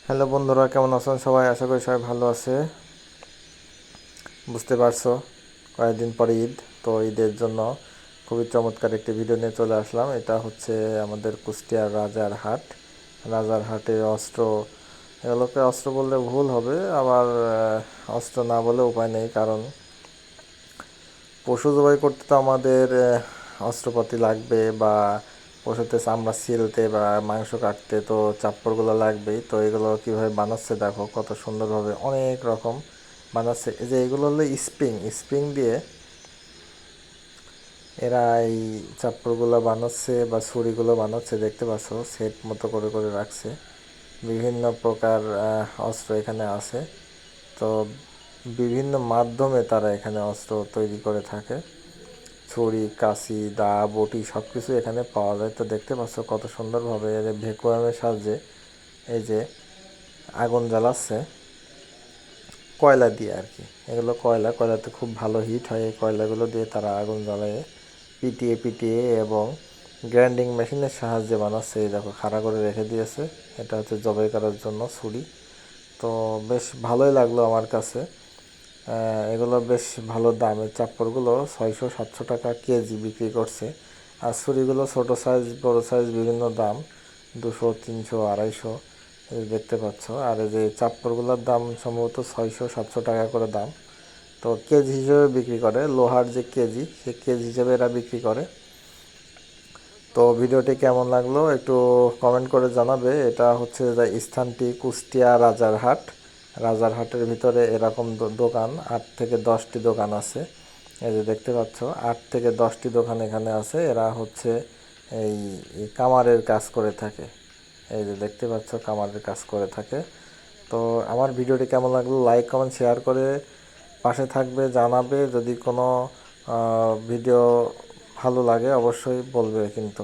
Hello বন্ধুরা, কেমন আছেন সবাই? আশা করি সবাই ভালো আছে। বুঝতে পারছো, কয়েকদিন পরে ঈদ। তো ঈদের জন্য খুবই চমৎকার একটি ভিডিও নিয়ে চলে আসলাম। এটা হচ্ছে আমাদের কুষ্টিয়ার রাজার হাট। রাজার হাটে অস্ত্র, এগুলোকে অস্ত্র বললে ভুল হবে, আবার অস্ত্র না বলে উপায় নেই, কারণ পশু জবাই করতে তো আমাদের অস্ত্রপাতি লাগবে, বা পশুতে চামড়া ছিলতে বা মাংস কাটতে তো চাপ্পড়গুলো লাগবেই। তো এগুলো কীভাবে বানাচ্ছে দেখো, কত সুন্দরভাবে অনেক রকম বানাচ্ছে। এই যে এগুলো হলো স্প্রিং, স্প্রিং দিয়ে এরা এই চাপ্পড়গুলো বানাচ্ছে বা ছুরিগুলো বানাচ্ছে। দেখতে পাচ্ছ সেট মতো করে করে রাখছে। বিভিন্ন প্রকার অস্ত্র এখানে আছে। তো বিভিন্ন মাধ্যমে তারা এখানে অস্ত্র তৈরি করে থাকে। ছুরি, কাঁচি, দা, বটি সব কিছু এখানে পাওয়া যায়। তো দেখতে পাচ্ছ কত সুন্দরভাবে এর ভ্যাকুয়ামের সাহায্যে এই যে আগুন জ্বালাচ্ছে কয়লা দিয়ে আর কি। এগুলো কয়লাতে খুব ভালো হিট হয়। এই কয়লাগুলো দিয়ে তারা আগুন জ্বালায় পিটিয়ে পিটিয়ে, এবং গ্রাইন্ডিং মেশিনের সাহায্যে বানাচ্ছে। এই দেখো খাড়া করে রেখে দিয়েছে। এটা হচ্ছে জবাই করার জন্য ছুরি। তো বেশ ভালোই লাগলো আমার কাছে। এগুলো বেশ ভালো দামের চাপ্পড়গুলো 600-700 টাকা কেজি বিক্রি করছে। আর ছুরিগুলো ছোটো সাইজ বড়ো সাইজ বিভিন্ন দাম, 200, 300, 250 এই দেখতে পাচ্ছ। আর এই যে চাপ্পড়গুলোর দাম সম্ভবত 600-700 টাকা করে দাম। তো কেজি হিসেবে বিক্রি করে, লোহার যে কেজি, সে কেজি হিসেবে এরা বিক্রি করে। তো ভিডিওটি কেমন লাগলো একটু কমেন্ট করে জানাবে। এটা হচ্ছে যে স্থানটি কুষ্টিয়া রাজারহাট। রাজারহাটের ভিতরে এরকম দোকান 8 থেকে 10টি দোকান আছে। এই যে দেখতে পাচ্ছ 8 থেকে 10টি দোকান এখানে আছে। এরা হচ্ছে এই কামারের কাজ করে থাকে। এই যে দেখতে পাচ্ছ কামারের কাজ করে থাকে। তো আমার ভিডিওটি কেমন লাগলো লাইক কমেন্ট শেয়ার করে পাশে থাকবে, জানাবে। যদি কোনো ভিডিও ভালো লাগে অবশ্যই বলবে কিন্তু।